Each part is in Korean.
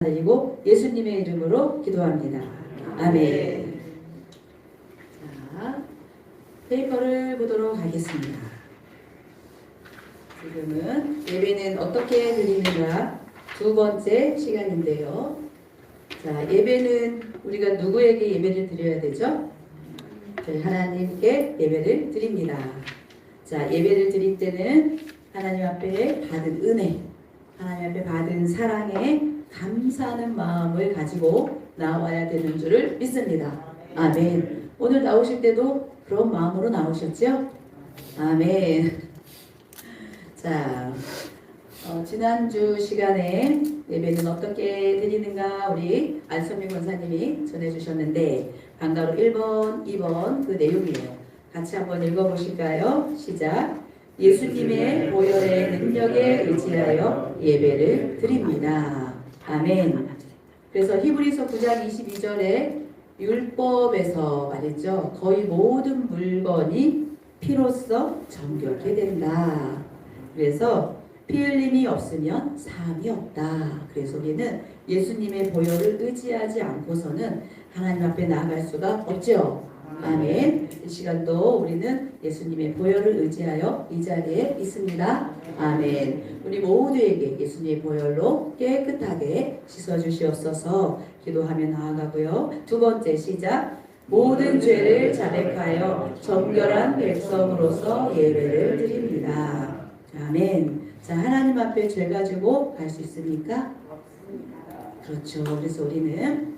드리고 예수님의 이름으로 기도합니다. 아멘. 자, 페이퍼를 보도록 하겠습니다. 지금은 예배는 어떻게 드리는가 두 번째 시간인데요. 자, 예배는 우리가 누구에게 예배를 드려야 되죠? 저희 하나님께 예배를 드립니다. 자, 예배를 드릴 때는 하나님 앞에 받은 은혜, 하나님 앞에 받은 사랑에 감사하는 마음을 가지고 나와야 되는 줄을 믿습니다. 아멘. 오늘 나오실 때도 그런 마음으로 나오셨죠? 아멘. 자, 지난주 시간에 예배는 어떻게 드리는가 우리 안선미 권사님이 전해주셨는데 방과로 1번, 2번 그 내용이에요. 같이 한번 읽어보실까요? 시작. 예수님의 보혈의 능력에 의지하여 예배를 드립니다. 아멘. 그래서 히브리서 9장 22절에 율법에서 말했죠. 거의 모든 물건이 피로써 정결케 된다. 그래서 피 흘림이 없으면 사함이 없다. 그래서 우리는 예수님의 보혈을 의지하지 않고서는 하나님 앞에 나아갈 수가 없죠. 아멘. 이 시간도 우리는 예수님의 보혈을 의지하여 이 자리에 있습니다. 아멘. 우리 모두에게 예수님의 보혈로 깨끗하게 씻어주시옵소서 기도하며 나아가고요. 두 번째 시작. 모든 죄를 자백하여 정결한 백성으로서 예배를 드립니다. 아멘. 자, 하나님 앞에 죄 가지고 갈 수 있습니까? 그렇죠. 그래서 우리는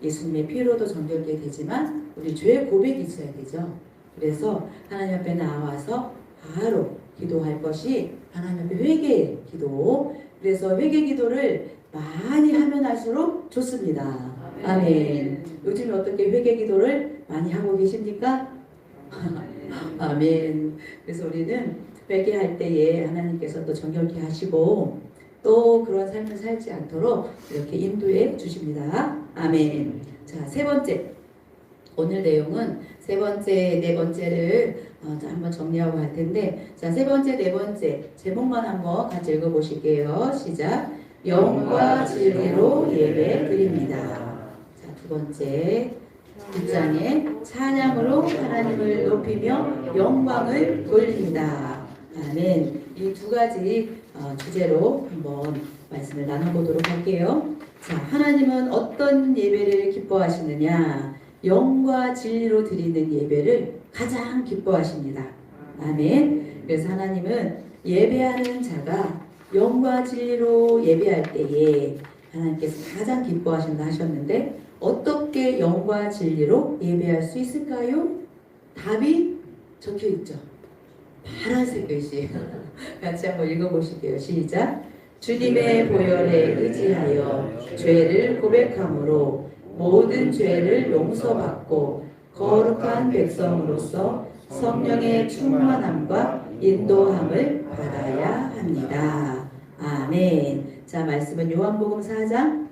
예수님의 피로도 정결케 되지만 우리 죄의 고백이 있어야 되죠. 그래서 하나님 앞에 나와서 바로 기도할 것이 하나님 앞에 회개 기도. 그래서 회개 기도를 많이 하면 할수록 좋습니다. 아멘. 요즘에 어떻게 회개 기도를 많이 하고 계십니까? 아멘. 그래서 우리는 회개할 때에 하나님께서 또 정결케 하시고 또 그런 삶을 살지 않도록 이렇게 인도해 주십니다. 아멘. 자, 세 번째. 오늘 내용은 세 번째, 네 번째를 한번 정리하고 갈 텐데, 자, 세 번째, 네 번째 제목만 한번 같이 읽어보실게요. 시작. 영과 진리로 예배 드립니다. 자, 두 번째. 9장에 찬양으로 하나님을 높이며 영광을 돌립니다. 아멘. 이 두 가지 주제로 한번 말씀을 나눠보도록 할게요. 자, 하나님은 어떤 예배를 기뻐하시느냐? 영과 진리로 드리는 예배를 가장 기뻐하십니다. 아멘. 그래서 하나님은 예배하는 자가 영과 진리로 예배할 때에 하나님께서 가장 기뻐하신다 하셨는데 어떻게 영과 진리로 예배할 수 있을까요? 답이 적혀 있죠. 파란색 글씨. 같이 한번 읽어보실게요. 시작. 주님의 보혈에 의지하여 죄를 고백함으로 모든 죄를 용서받고 거룩한 백성으로서 성령의 충만함과 인도함을 받아야 합니다. 아멘. 자, 말씀은 요한복음 4장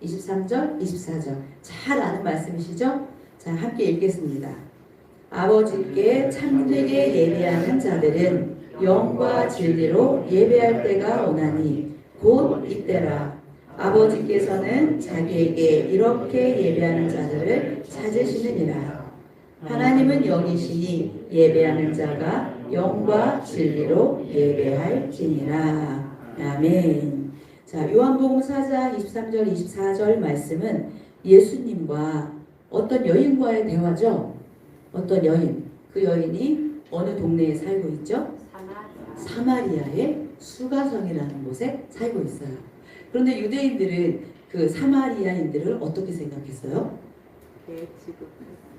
23절, 24절. 잘 아는 말씀이시죠? 자, 함께 읽겠습니다. 아버지께 참되게 예배하는 자들은 영과 진리로 예배할 때가 오나니 곧 이때라. 아버지께서는 자기에게 이렇게 예배하는 자들을 찾으시느니라. 하나님은 영이시니 예배하는 자가 영과 진리로 예배할지니라. 아멘. 자, 요한복음 4장 23절 24절 말씀은 예수님과 어떤 여인과의 대화죠. 어떤 여인, 그 여인이 어느 동네에 살고 있죠? 사마리아의 수가성이라는 곳에 살고 있어요. 그런데 유대인들은 그 사마리아인들을 어떻게 생각했어요?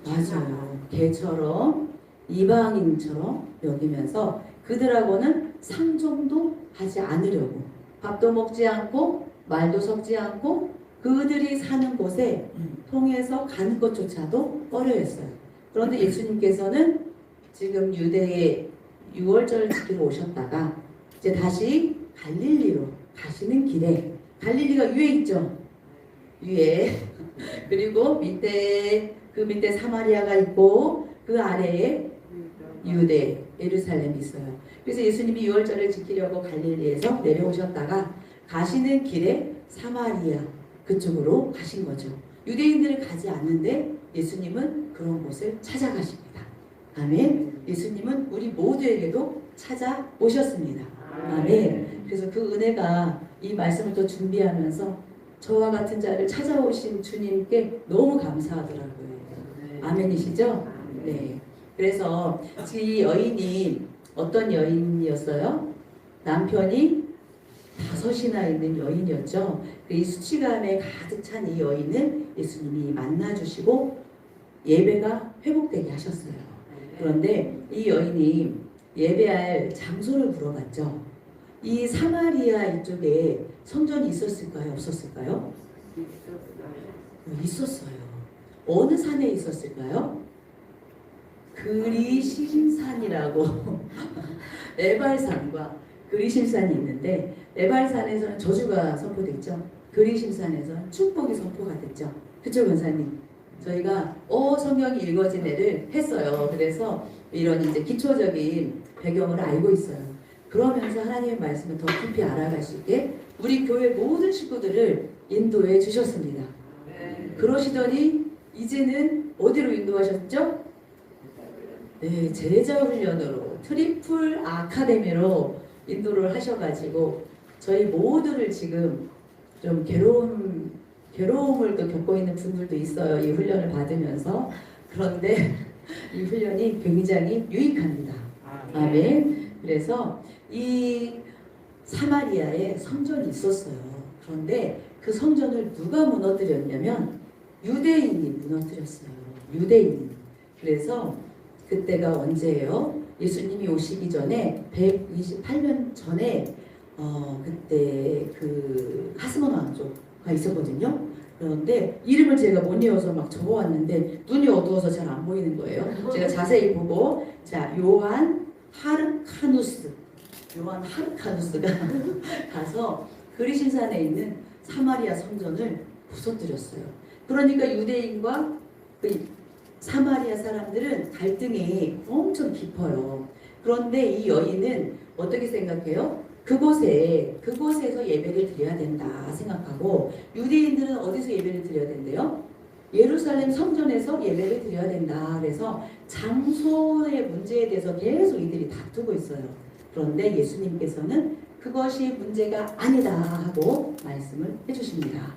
맞아요. 개처럼 이방인처럼 여기면서 그들하고는 상종도 하지 않으려고 밥도 먹지 않고 말도 섞지 않고 그들이 사는 곳에 통해서 가는 것조차도 꺼려했어요. 그런데 예수님께서는 지금 유대의 6월절을 지키러 오셨다가 이제 다시 갈릴리로 가시는 길에 갈릴리가 위에 있죠. 위에. 그리고 밑에 사마리아가 있고 그 아래에 유대 예루살렘이 있어요. 그래서 예수님이 6월절을 지키려고 갈릴리에서 내려오셨다가 가시는 길에 사마리아 그쪽으로 가신 거죠. 유대인들은 가지 않는데 예수님은 그런 곳을 찾아가십니다. 아멘. 예수님은 우리 모두에게도 찾아오셨습니다. 아멘. 그래서 그 은혜가 이 말씀을 또 준비하면서 저와 같은 자를 찾아오신 주님께 너무 감사하더라고요. 아멘이시죠? 네. 그래서 이 여인이 어떤 여인이었어요? 남편이 5이나 있는 여인이었죠. 이 수치감에 가득 찬 이 여인을 예수님이 만나주시고 예배가 회복되게 하셨어요. 그런데 이 여인이 예배할 장소를 물어봤죠. 이 사마리아 이쪽에 성전이 있었을까요? 없었을까요? 있었어요. 어느 산에 있었을까요? 그리심산이라고 에발산과 그리심산이 있는데 에발산에서는 저주가 선포됐죠. 그리심산에서는 축복이 선포가 됐죠. 그쵸 권사님? 저희가 성경이 읽어진 애를 했어요. 그래서 이런 이제 기초적인 배경을 알고 있어요. 그러면서 하나님의 말씀을 더 깊이 알아갈 수 있게 우리 교회 모든 식구들을 인도해 주셨습니다. 그러시더니 이제는 어디로 인도하셨죠? 네, 제자 훈련으로 트리플 아카데미로 인도를 하셔가지고 저희 모두를 지금 좀 괴로움을 또 겪고 있는 분들도 있어요. 이 훈련을 받으면서. 그런데 이 훈련이 굉장히 유익합니다. 아멘. 그래서 이 사마리아에 성전이 있었어요. 그런데 그 성전을 누가 무너뜨렸냐면 유대인이 무너뜨렸어요. 유대인. 그래서 그때가 언제예요? 예수님이 오시기 전에 128년 전에 그때 그 하스몬 왕조가 있었거든요. 그런데 이름을 제가 못 외워서 막 적어왔는데 눈이 어두워서 잘 안 보이는 거예요. 제가 자세히 보고 자 요한 하르카누스가 가서 그리심산에 있는 사마리아 성전을 부서뜨렸어요. 그러니까 유대인과 그 사마리아 사람들은 갈등이 엄청 깊어요. 그런데 이 여인은 어떻게 생각해요? 그곳에서 예배를 드려야 된다 생각하고 유대인들은 어디서 예배를 드려야 된대요? 예루살렘 성전에서 예배를 드려야 된다. 그래서 장소의 문제에 대해서 계속 이들이 다투고 있어요. 그런데 예수님께서는 그것이 문제가 아니다 하고 말씀을 해주십니다.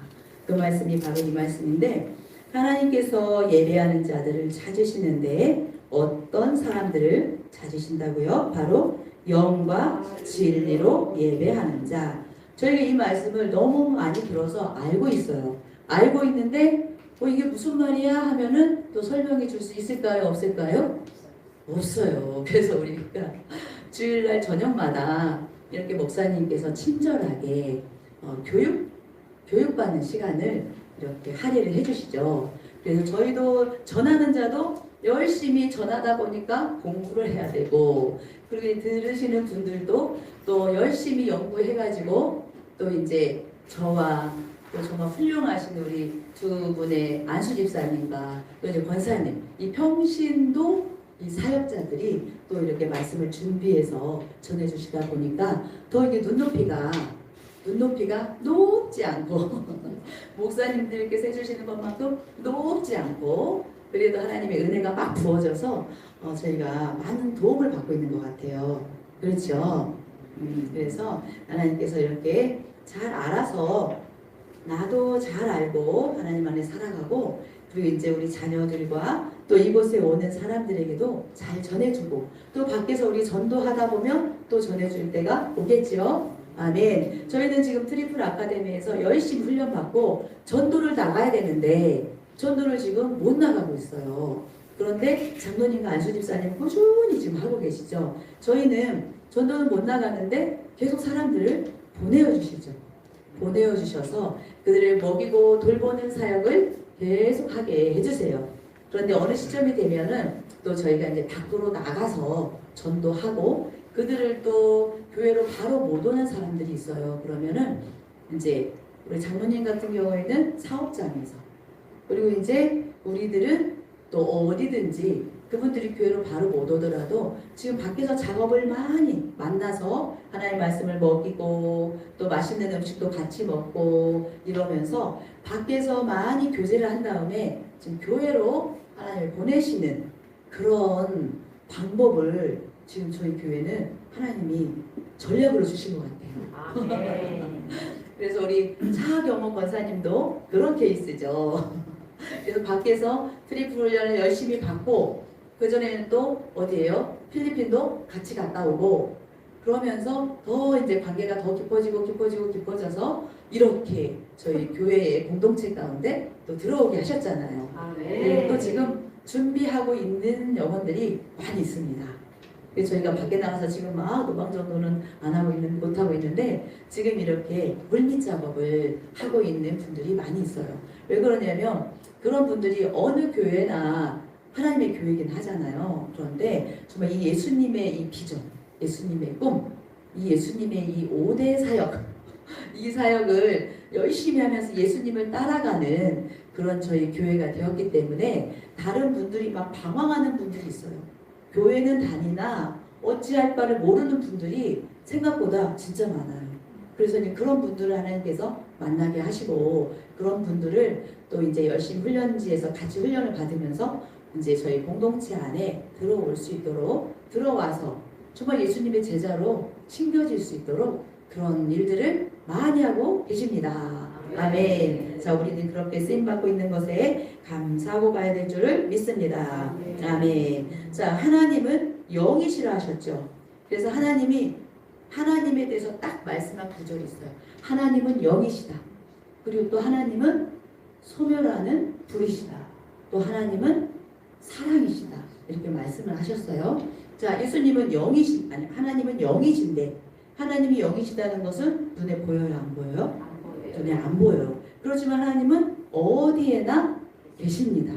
그 말씀이 바로 이 말씀인데 하나님께서 예배하는 자들을 찾으시는데 어떤 사람들을 찾으신다고요? 바로 영과 진리로 예배하는 자. 저희가 이 말씀을 너무 많이 들어서 알고 있어요. 알고 있는데 이게 무슨 말이야 하면은 또 설명해 줄 수 있을까요? 없을까요? 없어요. 그래서 우리가 주일날 저녁마다 이렇게 목사님께서 친절하게 교육받는 시간을 이렇게 할애를 해주시죠. 그래서 저희도 전하는 자도 열심히 전하다 보니까 공부를 해야 되고 그리고 들으시는 분들도 또 열심히 연구해가지고 또 이제 저와 또 정말 훌륭하신 우리 두 분의 안수 집사님과 또 이제 권사님 이 평신도 이 사역자들이 또 이렇게 말씀을 준비해서 전해주시다 보니까 더 이게 눈높이가 높지 않고 목사님들께서 해주시는 것만큼 높지 않고 그래도 하나님의 은혜가 막 부어져서 저희가 많은 도움을 받고 있는 것 같아요. 그렇죠? 그래서 하나님께서 이렇게 잘 알아서 나도 잘 알고 하나님 안에 살아가고 그리고 이제 우리 자녀들과 또 이곳에 오는 사람들에게도 잘 전해주고 또 밖에서 우리 전도하다 보면 또 전해줄 때가 오겠죠. 아멘. 저희는 지금 트리플 아카데미에서 열심히 훈련받고 전도를 나가야 되는데 전도를 지금 못 나가고 있어요. 그런데 장로님과 안수집사님 꾸준히 지금 하고 계시죠. 저희는 전도는 못 나가는데 계속 사람들을 보내어 주시죠. 보내어 주셔서 그들을 먹이고 돌보는 사역을 계속 하게 해주세요. 그런데 어느 시점이 되면은 또 저희가 이제 밖으로 나가서 전도하고 그들을 또 교회로 바로 못 오는 사람들이 있어요. 그러면은 이제 우리 장로님 같은 경우에는 사업장에서 그리고 이제 우리들은 또 어디든지 그분들이 교회로 바로 못 오더라도 지금 밖에서 작업을 많이 만나서 하나님의 말씀을 먹이고 또 맛있는 음식도 같이 먹고 이러면서 밖에서 많이 교제를 한 다음에 지금 교회로 하나님을 보내시는 그런 방법을 지금 저희 교회는 하나님이 전략으로 주신 것 같아요. 그래서 우리 차경호 권사님도 그런 케이스죠. 그래서 밖에서 트리플 훈련을 열심히 받고 그전에는 또 어디예요? 필리핀도 같이 갔다 오고 그러면서 더 이제 관계가 더 깊어져서 이렇게 저희 교회의 공동체 가운데 또 들어오게 하셨잖아요. 그리고 또 지금 준비하고 있는 영혼들이 많이 있습니다. 그래서 저희가 밖에 나가서 지금 막 노방 정도는 못 하고 있는데 지금 이렇게 물밑 작업을 하고 있는 분들이 많이 있어요. 왜 그러냐면 그런 분들이 어느 교회나 하나님의 교회이긴 하잖아요. 그런데 정말 이 예수님의 이 비전, 예수님의 꿈, 이 예수님의 이 5대 사역, 이 사역을 열심히 하면서 예수님을 따라가는 그런 저희 교회가 되었기 때문에 다른 분들이 막 방황하는 분들이 있어요. 교회는 다니나 어찌할 바를 모르는 분들이 생각보다 진짜 많아요. 그래서 이제 그런 분들을 하나님께서 만나게 하시고 그런 분들을 또 이제 열심히 훈련지에서 같이 훈련을 받으면서 이제 저희 공동체 안에 들어올 수 있도록 들어와서 정말 예수님의 제자로 심겨질 수 있도록 그런 일들을 많이 하고 계십니다. 아멘. 자, 우리는 그렇게 쓰임받고 있는 것에 감사하고 가야 될 줄을 믿습니다. 아멘. 자, 하나님은 영이시라 하셨죠. 그래서 하나님에 대해서 딱 말씀한 구절이 있어요. 하나님은 영이시다. 그리고 또 하나님은 소멸하는 불이시다. 또 하나님은 사랑이시다. 이렇게 말씀을 하셨어요. 자, 예수님은 하나님은 영이신데 하나님이 영이시다는 것은 눈에 보여요, 안 보여요? 눈에 안 보여요. 그렇지만 하나님은 어디에나 계십니다.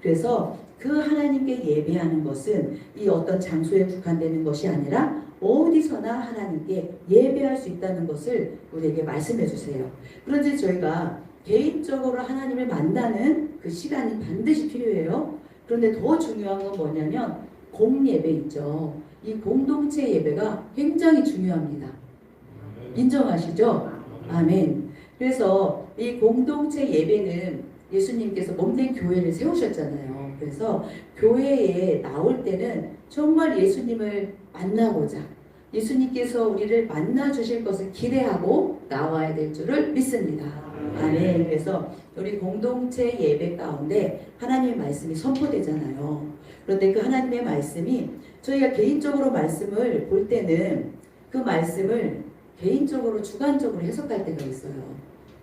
그래서 그 하나님께 예배하는 것은 이 어떤 장소에 국한되는 것이 아니라 어디서나 하나님께 예배할 수 있다는 것을 우리에게 말씀해 주세요. 그런데 저희가 개인적으로 하나님을 만나는 그 시간이 반드시 필요해요. 그런데 더 중요한 건 뭐냐면 공예배 있죠. 이 공동체 예배가 굉장히 중요합니다. 인정하시죠? 아멘. 그래서 이 공동체 예배는 예수님께서 몸된 교회를 세우셨잖아요. 그래서 교회에 나올 때는 정말 예수님을 만나고자 예수님께서 우리를 만나 주실 것을 기대하고 나와야 될 줄을 믿습니다. 아멘. 그래서 우리 공동체 예배 가운데 하나님의 말씀이 선포되잖아요. 그런데 그 하나님의 말씀이 저희가 개인적으로 말씀을 볼 때는 그 말씀을 개인적으로 주관적으로 해석할 때가 있어요.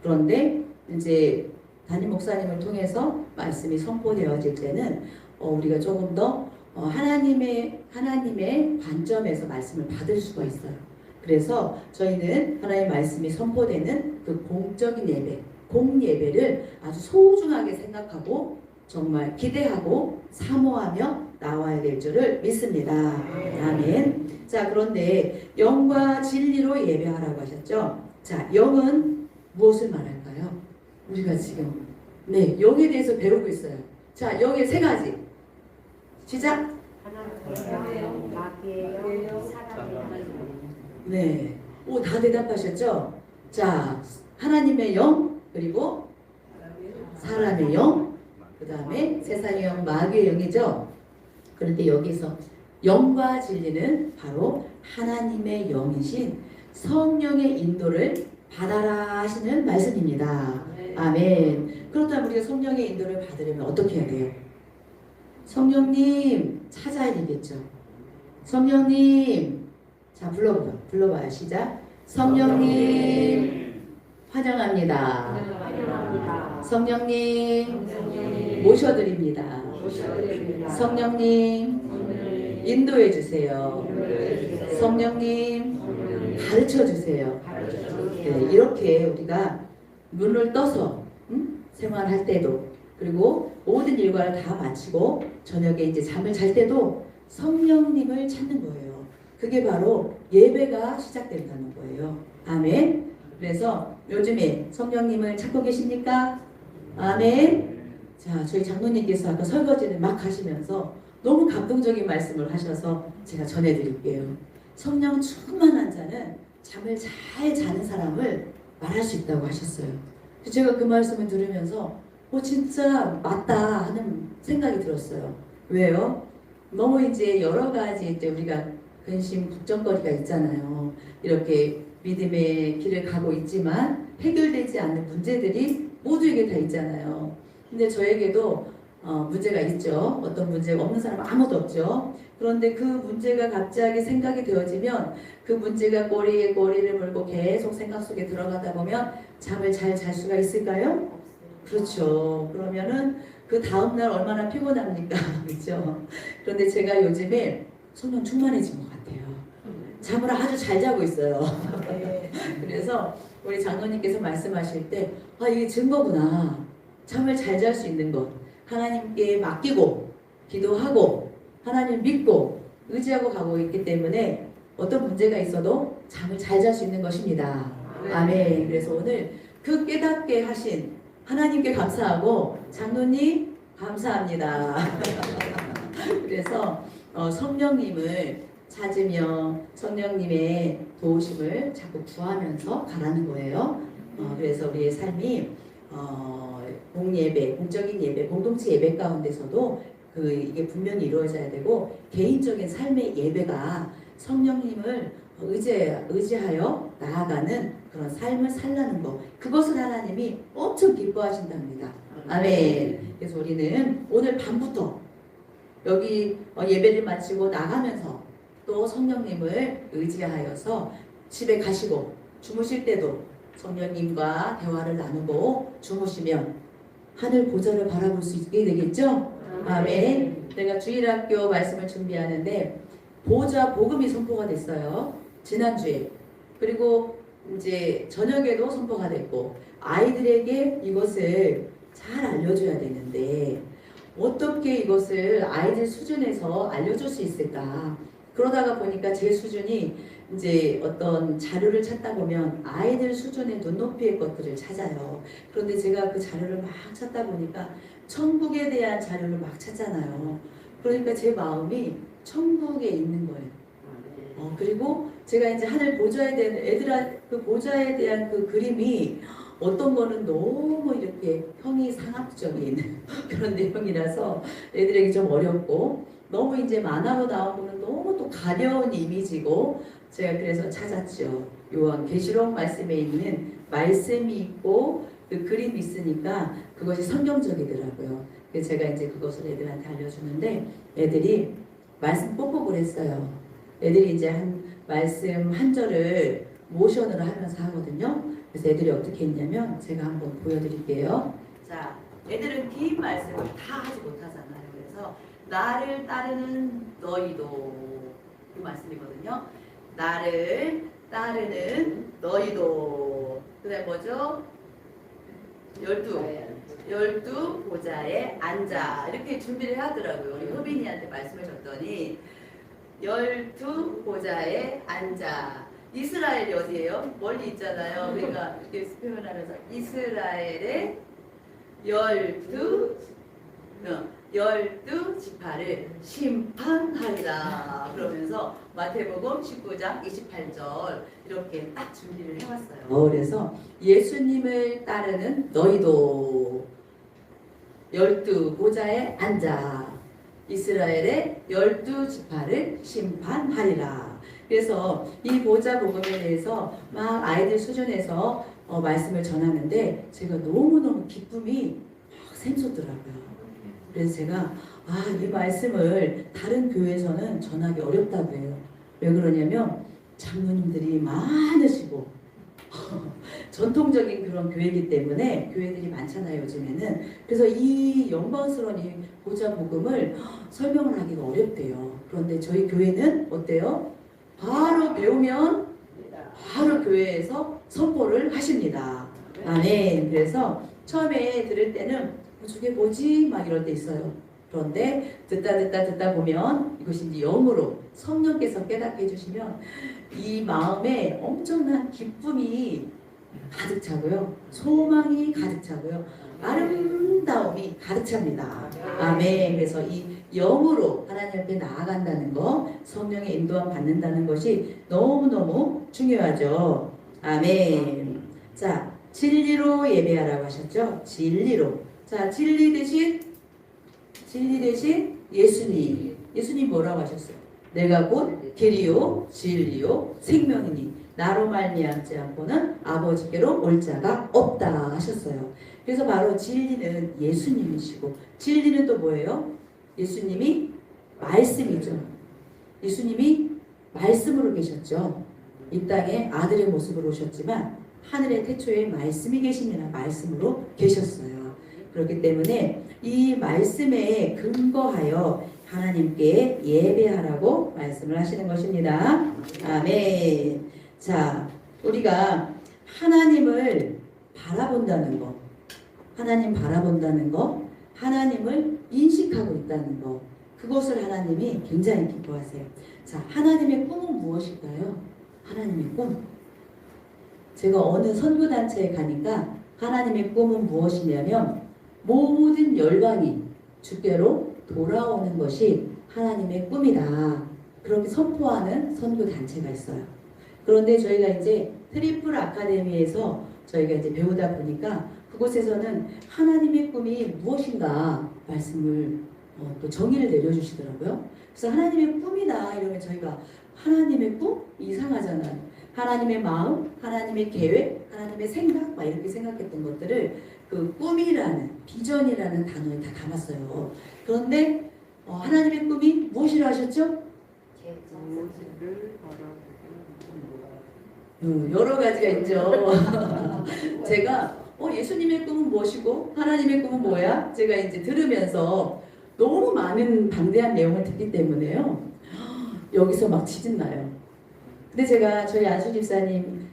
그런데 이제 담임 목사님을 통해서 말씀이 선포되어질 때는 우리가 조금 더 하나님의 관점에서 말씀을 받을 수가 있어요. 그래서 저희는 하나님의 말씀이 선포되는 그 공적인 예배, 공예배를 아주 소중하게 생각하고 정말 기대하고 사모하며 나와야 될 줄을 믿습니다. 아멘. 자, 그런데 영과 진리로 예배하라고 하셨죠. 자, 영은 무엇을 말할까요? 우리가 지금 영에 대해서 배우고 있어요. 자, 영의 세 가지. 시작. 네. 오, 다 대답하셨죠? 자, 하나님의 영, 그리고 사람의 영, 그 다음에 세상의 영, 마귀의 영이죠. 그런데 여기서 영과 진리는 바로 하나님의 영이신 성령의 인도를 받아라 하시는 말씀입니다. 아멘. 그렇다면 우리가 성령의 인도를 받으려면 어떻게 해야 돼요? 성령님 찾아야 되겠죠. 성령님, 자, 불러봐요. 시작. 성령님 환영합니다. 성령님 모셔드립니다. 성령님 인도해 주세요. 성령님 가르쳐 주세요. 네, 이렇게 우리가 눈을 떠서 생활할 때도 그리고 모든 일과를 다 마치고 저녁에 이제 잠을 잘 때도 성령님을 찾는 거예요. 그게 바로 예배가 시작된다는 거예요. 아멘. 그래서 요즘에 성령님을 찾고 계십니까? 아멘. 자, 저희 장로님께서 아까 설거지를 막 하시면서 너무 감동적인 말씀을 하셔서 제가 전해드릴게요. 성령 충만한 자는 잠을 잘 자는 사람을 말할 수 있다고 하셨어요. 제가 그 말씀을 들으면서 진짜 맞다 하는 생각이 들었어요. 왜요? 너무 이제 여러 가지 이제 우리가 근심 걱정거리가 있잖아요. 이렇게 믿음의 길을 가고 있지만 해결되지 않는 문제들이 모두에게 다 있잖아요. 근데 저에게도 문제가 있죠. 어떤 문제가 없는 사람은 아무도 없죠. 그런데 그 문제가 갑자기 생각이 되어지면 그 문제가 꼬리에 꼬리를 물고 계속 생각 속에 들어가다 보면 잠을 잘 잘 수가 있을까요? 그렇죠. 그러면은 그 다음날 얼마나 피곤합니까? 그렇죠. 그런데 제가 요즘에 성령 충만해진 것 같아요. 잠을 아주 잘 자고 있어요. 그래서 우리 장로님께서 말씀하실 때 이게 증거구나. 잠을 잘 잘 수 있는 것. 하나님께 맡기고 기도하고 하나님 믿고 의지하고 가고 있기 때문에 어떤 문제가 있어도 잠을 잘 잘 수 있는 것입니다. 아멘. 그래서 오늘 그 깨닫게 하신 하나님께 감사하고 장로님 감사합니다. 그래서 성령님을 찾으며 성령님의 도우심을 자꾸 구하면서 가라는 거예요. 그래서 우리의 삶이 공예배, 공적인 예배, 공동체 예배 가운데서도 이게 분명히 이루어져야 되고 개인적인 삶의 예배가 성령님을 의지하여 나아가는 그런 삶을 살라는 거, 그것을 하나님이 엄청 기뻐하신답니다. 아멘. 그래서 우리는 오늘 밤부터 여기 예배를 마치고 나가면서 또 성령님을 의지하여서 집에 가시고 주무실 때도 성령님과 대화를 나누고 주무시면 하늘 보좌를 바라볼 수 있게 되겠죠? 아멘. 내가 주일학교 말씀을 준비하는데 보좌 복음이 선포가 됐어요. 지난주에. 그리고 이제 저녁에도 선포가 됐고 아이들에게 이것을 잘 알려줘야 되는데 어떻게 이것을 아이들 수준에서 알려줄 수 있을까? 그러다가 보니까 제 수준이 이제 어떤 자료를 찾다 보면 아이들 수준의 눈높이의 것들을 찾아요. 그런데 제가 그 자료를 막 찾다 보니까 천국에 대한 자료를 막 찾잖아요. 그러니까 제 마음이 천국에 있는 거예요. 그리고 제가 이제 하늘 보좌에 대한 그 보좌에 대한 그 그림이 어떤 거는 너무 이렇게 형이상학적인 그런 내용이라서 애들에게 좀 어렵고 너무 이제 만화로 나온 거는 너무 또 가벼운 이미지고 제가 그래서 찾았죠. 요한 계시록 말씀에 있는 말씀이 있고 그 그림이 있으니까 그것이 성경적이더라고요. 그래서 제가 이제 그것을 애들한테 알려주는데 애들이 말씀 뽁뽁을 했어요. 애들이 이제 말씀 한 절을 모션으로 하면서 하거든요. 그래서 애들이 어떻게 했냐면 제가 한번 보여드릴게요. 자, 애들은 긴 말씀을 다 하지 못하잖아요. 그래서 나를 따르는 너희도 그 말씀이거든요. 나를 따르는 너희도 그 다음 뭐죠? 12 보좌에 앉아 이렇게 준비를 하더라고요. 우리 효빈이한테 말씀을 줬더니 12 보좌에 앉아. 이스라엘이 어디예요? 멀리 있잖아요. 그러니까 이렇게 표현하면서 이스라엘의 12 지파를 심판하리라 그러면서 마태복음 19장 28절 이렇게 딱 준비를 해왔어요. 그래서 예수님을 따르는 너희도 12 보좌에 앉아 이스라엘의 12지파를 심판하리라. 그래서 이 보좌 복음에 대해서 막 아이들 수준에서 말씀을 전하는데 제가 너무너무 기쁨이 막 샘솟더라고요. 그래서 제가 이 말씀을 다른 교회에서는 전하기 어렵다고 해요. 왜 그러냐면 장로님들이 많으시고 전통적인 그런 교회이기 때문에 교회들이 많잖아요 요즘에는. 그래서 이 영광스러운 이 보좌 복음을 설명을 하기가 어렵대요. 그런데 저희 교회는 어때요? 바로 배우면 바로 교회에서 선포를 하십니다. 아멘. 그래서 처음에 들을 때는 저게 뭐지? 막 이럴 때 있어요. 그런데 듣다 보면 이것이 이제 영으로 성령께서 깨닫게 해주시면 이 마음에 엄청난 기쁨이 가득 차고요. 소망이 가득 차고요. 아름다움이 가득 찹니다. 아멘. 그래서 이 영으로 하나님 앞에 나아간다는 거, 성령의 인도함 받는다는 것이 너무너무 중요하죠. 아멘. 자, 진리로 예배하라고 하셨죠? 진리로. 자, 진리 대신 예수님. 예수님 뭐라고 하셨어요? 내가 곧 길이요 진리요 생명이니 나로 말미암지 않고는 아버지께로 올 자가 없다 하셨어요. 그래서 바로 진리는 예수님이시고, 진리는 또 뭐예요? 예수님이 말씀이죠. 예수님이 말씀으로 계셨죠. 이 땅에 아들의 모습으로 오셨지만 하늘의 태초에 말씀이 계시니라 말씀으로 계셨어요. 그렇기 때문에 이 말씀에 근거하여 하나님께 예배하라고 말씀을 하시는 것입니다. 아멘. 자, 우리가 하나님을 바라본다는 것, 하나님 바라본다는 것, 하나님을 인식하고 있다는 것, 그것을 하나님이 굉장히 기뻐하세요. 자, 하나님의 꿈은 무엇일까요? 하나님의 꿈. 제가 어느 선교단체에 가니까 하나님의 꿈은 무엇이냐면 모든 열방이 주께로 돌아오는 것이 하나님의 꿈이다. 그렇게 선포하는 선교단체가 있어요. 그런데 저희가 이제 트리플 아카데미에서 저희가 이제 배우다 보니까 그곳에서는 하나님의 꿈이 무엇인가 말씀을 또 정의를 내려주시더라고요. 그래서 하나님의 꿈이다 이러면 저희가 하나님의 꿈? 이상하잖아요. 하나님의 마음, 하나님의 계획, 하나님의 생각 막 이렇게 생각했던 것들을 그 꿈이라는 비전이라는 단어에 다 담았어요. 그런데 하나님의 꿈이 무엇이라 하셨죠? 여러 가지가 있죠. 제가 예수님의 꿈은 무엇이고 하나님의 꿈은 뭐야? 제가 이제 들으면서 너무 많은 방대한 내용을 듣기 때문에요. 여기서 막 지진나요. 근데 제가 저희 안수 집사님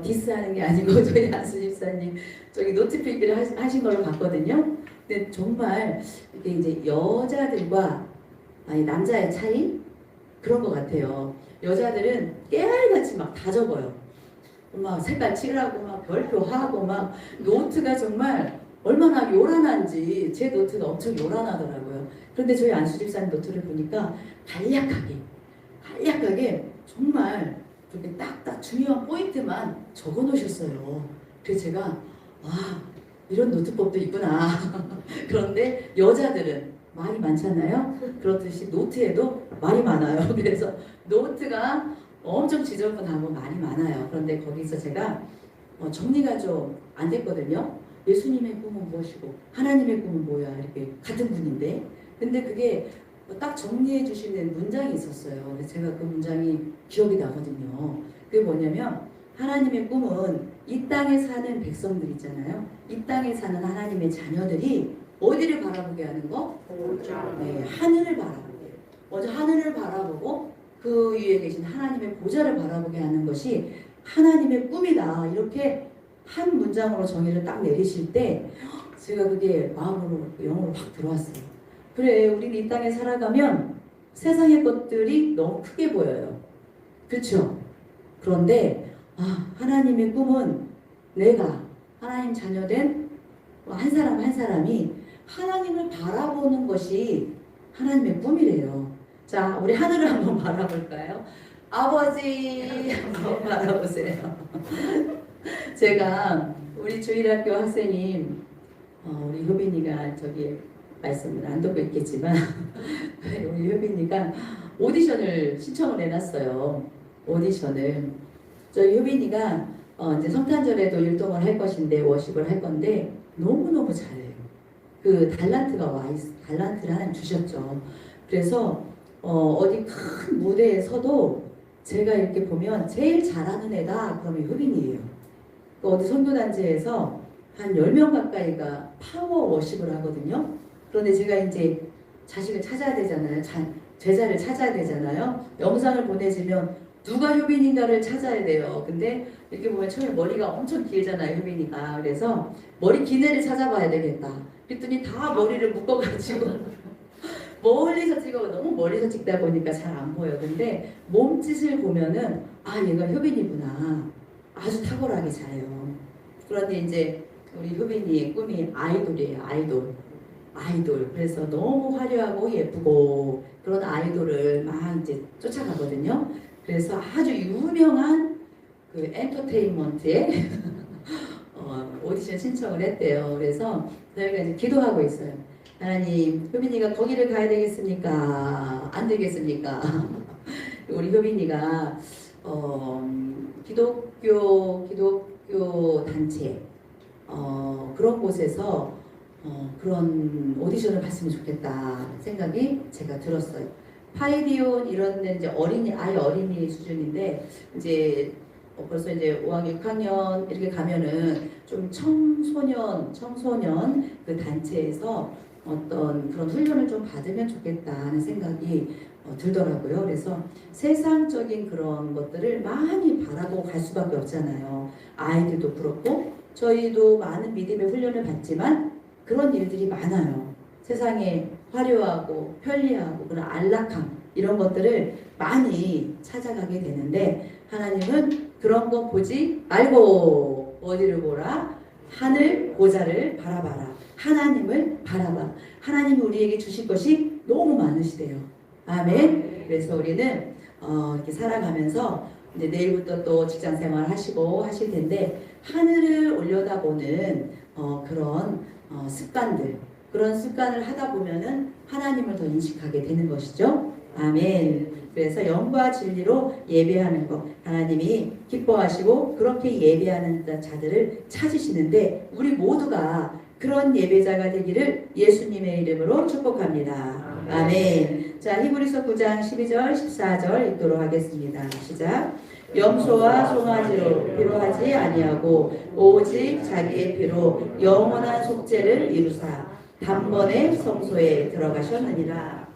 디스하는 게 아니고 저희 안수 집사님 저기 노트 필기를 하신 걸로 봤거든요. 근데 정말 이게 이제 여자들과 남자의 차이 그런 것 같아요. 여자들은 깨알같이 막 다 적어요. 막 색깔 칠하고 막 별표하고 막 노트가 정말 얼마나 요란한지 제 노트가 엄청 요란하더라고요. 그런데 저희 안수 집사님 노트를 보니까 간략하게 정말 그렇게 딱딱 중요한 포인트만 적어 놓으셨어요. 그래서 제가 와 이런 노트법도 있구나. 그런데 여자들은 말이 많잖아요. 그렇듯이 노트에도 말이 많아요. 그래서 노트가 엄청 지저분하고 말이 많아요. 그런데 거기서 제가 정리가 좀 안 됐거든요. 예수님의 꿈은 무엇이고 하나님의 꿈은 뭐야 이렇게 같은 분인데 근데 그게 딱 정리해 주시는 문장이 있었어요. 그래서 제가 그 문장이 기억이 나거든요. 그게 뭐냐면 하나님의 꿈은 이 땅에 사는 백성들 있잖아요. 이 땅에 사는 하나님의 자녀들이 어디를 바라보게 하는 거? 네, 하늘을 바라보게. 먼저 하늘을 바라보고 그 위에 계신 하나님의 보좌를 바라보게 하는 것이 하나님의 꿈이다. 이렇게 한 문장으로 정의를 딱 내리실 때 제가 그게 마음으로 영으로 확 들어왔어요. 그래, 우리는 이 땅에 살아가면 세상의 것들이 너무 크게 보여요. 그렇죠? 그런데 하나님의 꿈은 내가 하나님 자녀된 한 사람 한 사람이 하나님을 바라보는 것이 하나님의 꿈이래요. 자, 우리 하늘을 한번 바라볼까요? 아버지 한번 바라보세요. 제가 우리 주일학교 학생님 우리 효빈이가 저기 말씀을 안 듣고 있겠지만 우리 효빈이가 오디션을 신청을 해놨어요. 오디션을 저희 효빈이가 이제 성탄절에도 율동을 할 것인데 워십을 할 건데 너무너무 잘해요. 그 달란트를 하나 주셨죠. 그래서 어디 큰 무대에 서도 제가 이렇게 보면 제일 잘하는 애다 그러면 효빈이에요. 어디 선교단체에서 한 10명 가까이가 파워 워십을 하거든요. 그런데 제가 이제 자식을 찾아야 되잖아요. 제자를 찾아야 되잖아요. 영상을 보내주면 누가 효빈인가를 찾아야 돼요. 근데 이렇게 보면 처음에 머리가 엄청 길잖아요. 효빈이가. 그래서 머리 긴 애를 찾아봐야 되겠다. 그랬더니 다 머리를 묶어가지고 멀리서 찍어 너무 멀리서 찍다 보니까 잘 안 보여. 근데 몸짓을 보면은 얘가 효빈이구나. 아주 탁월하게 잘해요. 그런데 이제 우리 효빈이의 꿈이 아이돌이에요. 아이돌. 그래서 너무 화려하고 예쁘고 그런 아이돌을 막 이제 쫓아가거든요. 그래서 아주 유명한 그 엔터테인먼트에 오디션 신청을 했대요. 그래서 저희가 이제 기도하고 있어요. 하나님, 효빈이가 거기를 가야 되겠습니까? 안 되겠습니까? 우리 효빈이가 기독교 단체 그런 곳에서 그런 오디션을 봤으면 좋겠다 생각이 제가 들었어요. 파이비온 이런 데 이제 아예 어린이 수준인데 이제 벌써 이제 5학년, 6학년 이렇게 가면은 좀 청소년 그 단체에서 어떤 그런 훈련을 좀 받으면 좋겠다 하는 생각이 들더라고요. 그래서 세상적인 그런 것들을 많이 바라보고 갈 수밖에 없잖아요. 아이들도 그렇고 저희도 많은 믿음의 훈련을 받지만 그런 일들이 많아요. 세상에 화려하고 편리하고 그런 안락함 이런 것들을 많이 찾아가게 되는데 하나님은 그런 거 보지 말고 어디를 보라? 하늘 보좌를 바라봐라. 하나님을 바라봐. 하나님이 우리에게 주실 것이 너무 많으시대요. 아멘. 그래서 우리는 이렇게 살아가면서 이제 내일부터 또 직장 생활 하시고 하실 텐데 하늘을 올려다보는 그런 습관들, 그런 습관을 하다 보면은 하나님을 더 인식하게 되는 것이죠. 아멘. 그래서 영과 진리로 예배하는 것, 하나님이 기뻐하시고 그렇게 예배하는 자들을 찾으시는데 우리 모두가 그런 예배자가 되기를 예수님의 이름으로 축복합니다. 아멘. 자, 히브리서 9장 12절 14절 읽도록 하겠습니다. 시작. 염소와 송아지로 피로하지 아니하고 오직 자기의 피로 영원한 속죄를 이루사 단번에 성소에 들어가셨느니라.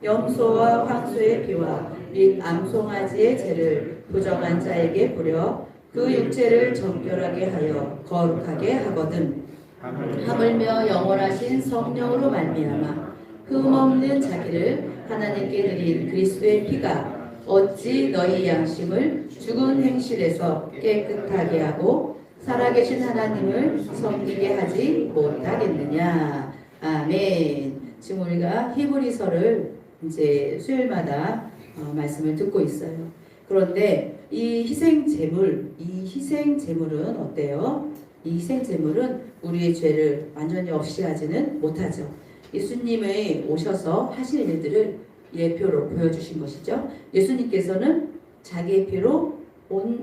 염소와 황소의 피와 및 암송아지의 죄를 부정한 자에게 부려 그 육체를 정결하게 하여 거룩하게 하거든. 하물며 영원하신 성령으로 말미암아 흠없는 자기를 하나님께 드린 그리스도의 피가 어찌 너희 양심을 죽은 행실에서 깨끗하게 하고 살아계신 하나님을 섬기게 하지 못하겠느냐. 아멘. 지금 우리가 히브리서를 이제 수요일마다 말씀을 듣고 있어요. 그런데 이 희생 제물은 어때요? 이 희생 제물은 우리의 죄를 완전히 없이 하지는 못하죠. 예수님이 오셔서 하실 일들을 예표로 보여주신 것이죠. 예수님께서는 자기의 피로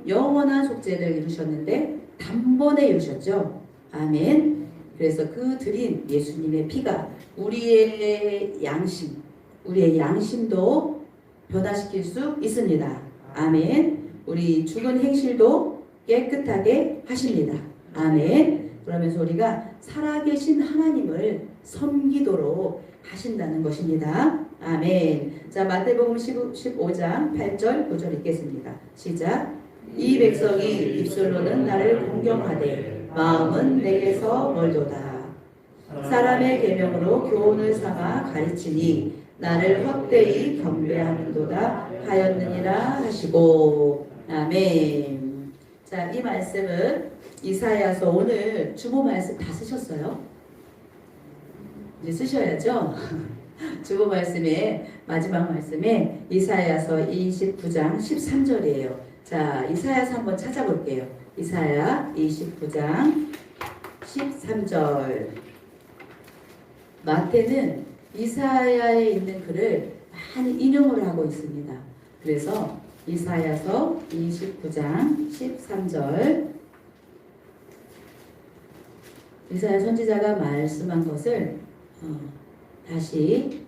영원한 속죄를 이루셨는데 단번에 이루셨죠. 아멘. 그래서 그 드린 예수님의 피가 우리의 양심도 변화시킬 수 있습니다. 아멘. 우리 죽은 행실도 깨끗하게 하십니다. 아멘. 그러면서 우리가 살아계신 하나님을 섬기도록 하신다는 것입니다. 아멘. 자, 마태복음 15장 8절 9절 읽겠습니다. 시작. 이 백성이 입술로는 나를 공경하되 마음은 내게서 멀도다. 사람의 계명으로 교훈을 삼아 가르치니 나를 헛되이 경배하는도다 하였느니라 하시고. 아멘. 자, 이 말씀은 이사야서 오늘 주보 말씀 다 쓰셨어요? 이제 쓰셔야죠. 주보 말씀에 마지막 말씀에 이사야서 29장 13절이에요. 자, 이사야서 한번 찾아볼게요. 이사야 29장 13절. 마태는 이사야에 있는 글을 많이 인용을 하고 있습니다. 그래서 이사야서 29장 13절 이사야 선지자가 말씀한 것을 다시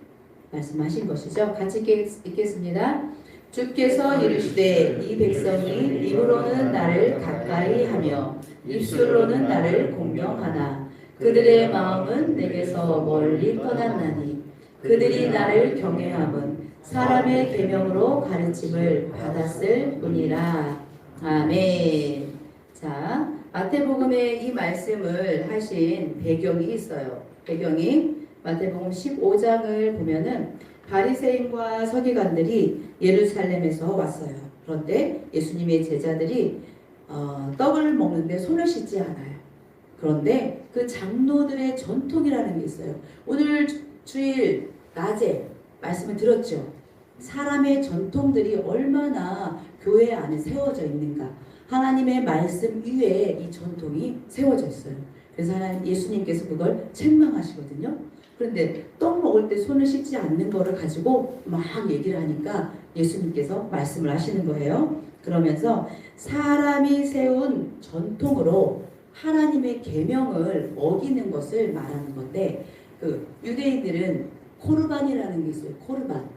말씀하신 것이죠. 같이 읽겠습니다. 주께서 이르시되 이 백성이 입으로는 나를 가까이 하며 입술로는 나를 공경하나 그들의 마음은 내게서 멀리 떠났나니 그들이 나를 경외함은 사람의 계명으로 가르침을 받았을 뿐이라. 아멘. 자, 마태복음에 이 말씀을 하신 배경이 있어요. 배경이 마태복음 15장을 보면은 바리새인과 서기관들이 예루살렘에서 왔어요. 그런데 예수님의 제자들이 떡을 먹는데 손을 씻지 않아요. 그런데 그 장로들의 전통이라는 게 있어요. 오늘 주일 낮에 말씀을 들었죠. 사람의 전통들이 얼마나 교회 안에 세워져 있는가. 하나님의 말씀 위에 이 전통이 세워져 있어요. 그래서 예수님께서 그걸 책망하시거든요. 그런데 떡 먹을 때 손을 씻지 않는 거를 가지고 막 얘기를 하니까 예수님께서 말씀을 하시는 거예요. 그러면서 사람이 세운 전통으로 하나님의 계명을 어기는 것을 말하는 건데, 그 유대인들은 코르반이라는 게 있어요. 코르반.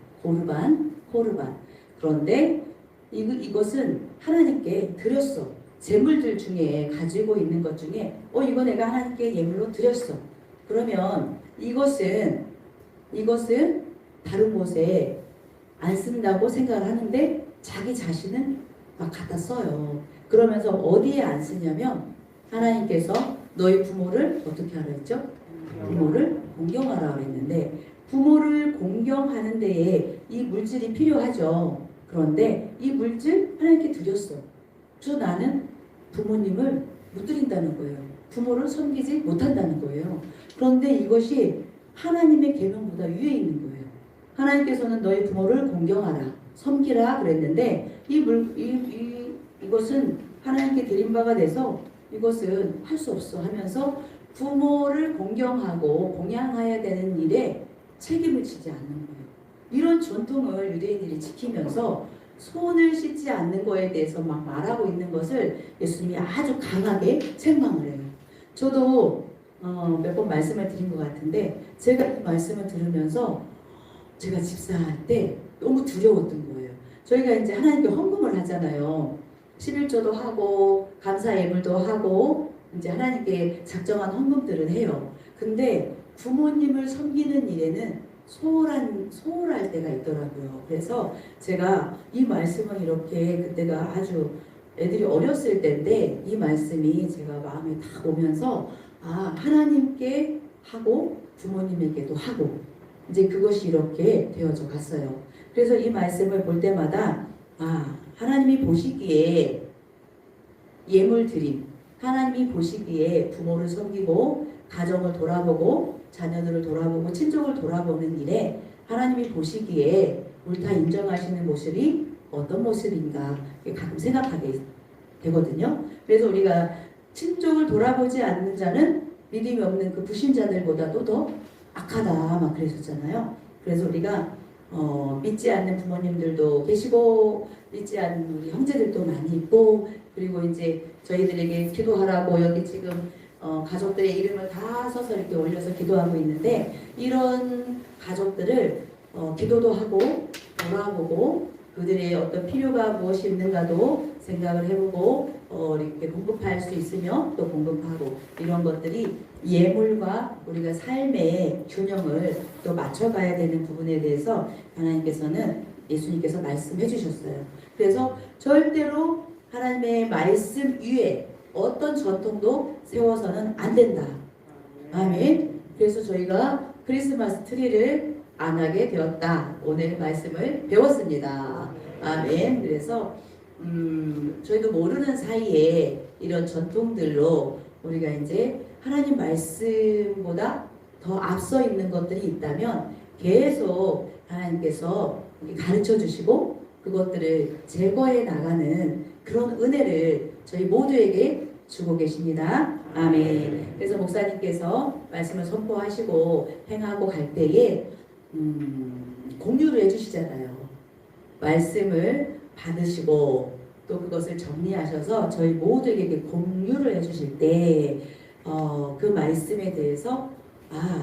그런데 이것은 하나님께 드렸어. 제물들 중에 가지고 있는 것 중에 이거 내가 하나님께 예물로 드렸어. 그러면 이것은 다른 곳에 안 쓴다고 생각을 하는데 자기 자신은 막 갖다 써요. 그러면서 어디에 안 쓰냐면 하나님께서 너희 부모를 어떻게 하라 했죠? 부모를 공경하라 그랬는데 부모를 공경하는 데에 이 물질이 필요하죠. 그런데 이 물질 하나님께 드렸어. 나는 부모님을 못 드린다는 거예요. 부모를 섬기지 못한다는 거예요. 그런데 이것이 하나님의 계명보다 위에 있는 거예요. 하나님께서는 너희 부모를 공경하라, 섬기라 그랬는데 이것은 하나님께 드린 바가 돼서 이것은 할 수 없어 하면서 부모를 공경하고 공양해야 되는 일에 책임을 지지 않는 거예요. 이런 전통을 유대인들이 지키면서 손을 씻지 않는 거에 대해서 막 말하고 있는 것을 예수님이 아주 강하게 책망을 해요. 저도 몇 번 말씀을 드린 것 같은데 제가 이 말씀을 들으면서 제가 집사할 때 너무 두려웠던 거예요. 저희가 이제 하나님께 헌금을 하잖아요. 11조도 하고 감사 예물도 하고 이제 하나님께 작정한 헌금들은 해요. 근데 부모님을 섬기는 일에는 소홀할 때가 있더라고요. 그래서 제가 이 말씀을 이렇게 그때가 아주 애들이 어렸을 때인데 이 말씀이 제가 마음에 딱 오면서 하나님께 하고 부모님에게도 하고 이제 그것이 이렇게 되어져 갔어요. 그래서 이 말씀을 볼 때마다 하나님이 보시기에 예물 드림, 하나님이 보시기에 부모를 섬기고 가정을 돌아보고 자녀들을 돌아보고 친족을 돌아보는 일에 하나님이 보시기에 옳다 인정하시는 모습이 어떤 모습인가 가끔 생각하게 되거든요. 그래서 우리가 친족을 돌아보지 않는 자는 믿음이 없는 그 불신자들보다도 더 악하다 막 그랬었잖아요. 그래서 우리가 믿지 않는 부모님들도 계시고 믿지 않는 우리 형제들도 많이 있고 그리고 이제 저희들에게 기도하라고 여기 지금 가족들의 이름을 다 써서 이렇게 올려서 기도하고 있는데 이런 가족들을 기도도 하고 돌아보고 그들의 어떤 필요가 무엇이 있는가도 생각을 해보고 이렇게 공급할 수 있으면 또 공급하고 이런 것들이 예물과 우리가 삶의 균형을 또 맞춰가야 되는 부분에 대해서 하나님께서는 예수님께서 말씀해 주셨어요. 그래서 절대로 하나님의 말씀 위에 어떤 전통도 세워서는 안 된다. 아멘. 그래서 저희가 크리스마스 트리를 안 하게 되었다. 오늘 말씀을 배웠습니다. 아멘. 그래서 저희도 모르는 사이에 이런 전통들로 우리가 이제 하나님 말씀보다 더 앞서 있는 것들이 있다면 계속 하나님께서 가르쳐 주시고 그것들을 제거해 나가는 그런 은혜를 저희 모두에게 주고 계십니다. 아멘. 그래서 목사님께서 말씀을 선포하시고 행하고 갈 때에 공유를 해주시잖아요. 말씀을 받으시고 또 그것을 정리하셔서 저희 모두에게 공유를 해주실 때 그 말씀에 대해서